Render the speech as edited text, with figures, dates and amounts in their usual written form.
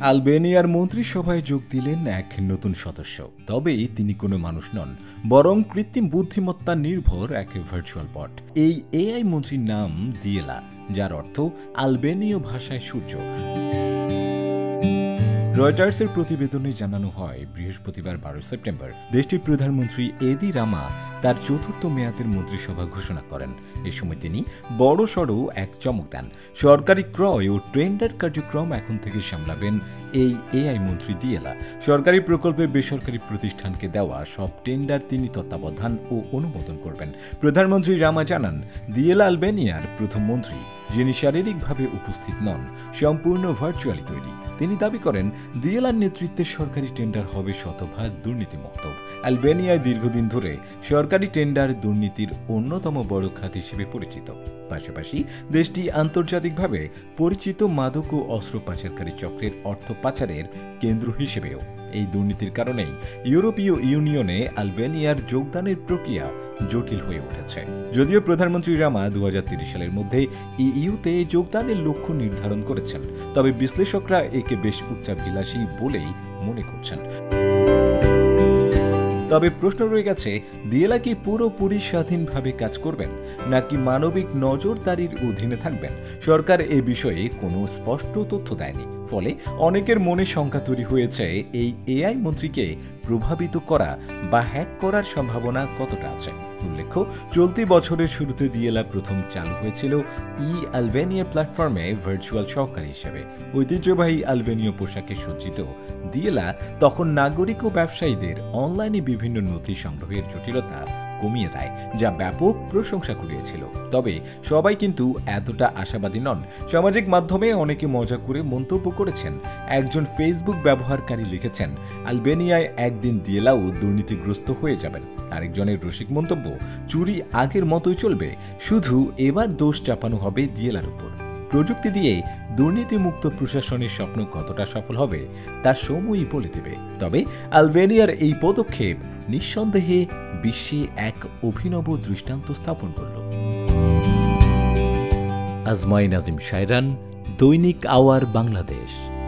আলবেনিয়ার মন্ত্রিসভায় যোগ দিলেন এক নতুন সদস্য। তবে তিনি কোনো মানুষ নন, বরং কৃত্রিম বুদ্ধিমত্তা নির্ভর এক ভার্চুয়াল বট। এই এআই মন্ত্রীর নাম দিয়েলা, যার অর্থ আলবেনীয় ভাষায় সূর্য। রয়টার্সের প্রতিবেদনে জানানো হয়, বৃহস্পতিবার 12 সেপ্টেম্বর দেশটির প্রধানমন্ত্রী এদি রামা তার চতুর্থ মেয়াদের মন্ত্রিসভা ঘোষণা করেন। এ সময় তিনি বড়সড় এক চমক দেন। সরকারি ক্রয় ও টেন্ডার কার্যক্রম এখন থেকে সামলাবেন এই এআই মন্ত্রী দিয়েলা। সরকারি প্রকল্পে বেসরকারি প্রতিষ্ঠানকে দেওয়া সব টেন্ডার তিনি তত্ত্বাবধান ও অনুমোদন করবেন। প্রধানমন্ত্রী রামা জানান, দিয়েলা আলবেনিয়ার প্রথম মন্ত্রী যিনি শারীরিকভাবে উপস্থিত নন, সম্পূর্ণ ভার্চুয়ালি তৈরি। তিনি দাবি করেন, দিয়েলার নেতৃত্বে সরকারি টেন্ডার হবে শতভাগ দুর্নীতিমুক্ত। আলবেনিয়ায় দীর্ঘদিন ধরে সরকারি টেন্ডার দুর্নীতির অন্যতম বড় খাত হিসেবে পরিচিত। পাশাপাশি দেশটি আন্তর্জাতিকভাবে পরিচিত মাদক ও অস্ত্র পাচারকারী চক্রের অর্থ পাচারের কেন্দ্র হিসেবেও। এই দুর্নীতির কারণেই ইউরোপীয় ইউনিয়নে আলবেনিয়ার যোগদানের প্রক্রিয়া জটিল হয়ে উঠেছে। যদিও প্রধানমন্ত্রী রামা 2030 সালের মধ্যে ইইউতে যোগদানের লক্ষ্য নির্ধারণ করেছেন, তবে বিশ্লেষকরা একে বেশ উচ্চাভিলাষী বলেই মনে করছেন। তবে প্রশ্ন রয়ে গেছে, দিয়েলা কি পুরোপুরি স্বাধীনভাবে কাজ করবেন নাকি মানবিক নজরদারির অধীনে থাকবেন? সরকার এ বিষয়ে কোনো স্পষ্ট তথ্য দেয়নি। ফলে অনেকের মনে শঙ্কা তৈরি হয়েছে, এই এআই মন্ত্রীকে প্রভাবিত করা বা হ্যাক করার সম্ভাবনা কতটা আছে। উল্লেখ্য, চলতি বছরের শুরুতে দিয়েলা প্রথম চালু হয়েছিল আলবেনিয়া প্ল্যাটফর্মে ভার্চুয়াল সহকারী হিসেবে। ঐতিহ্যবাহী আলবেনীয় পোশাকে সজ্জিত দিয়েলা তখন নাগরিক ও ব্যবসায়ীদের অনলাইনে বিভিন্ন নথি সংগ্রহের জটিলতা কমিয়ে দেয়, যা ব্যাপক প্রশংসা কুড়িয়েছিল। তবে সবাই কিন্তু এতটা আশাবাদী নন। সামাজিক মাধ্যমে অনেকে মজা করে মন্তব্য করেছেন। একজন ফেসবুক ব্যবহারকারী লিখেছেন, আলবেনিয়ায় একদিন দিয়েলাও দুর্নীতিগ্রস্ত হয়ে যাবেন। আরেকজনের রসিক মন্তব্য, চুরি আগের মতোই চলবে, শুধু এবার দোষ চাপানো হবে দিয়েলার উপর। প্রযুক্তি দিয়ে দুর্নীতিমুক্ত প্রশাসনের স্বপ্ন কতটা সফল হবে তা সময়ই বলে দেবে। তবে আলবেনিয়ার এই পদক্ষেপ নিঃসন্দেহে বিশ্বে এক অভিনব দৃষ্টান্ত স্থাপন করল। আজমাই নাজিম শায়রান, দৈনিক আওয়ার বাংলাদেশ।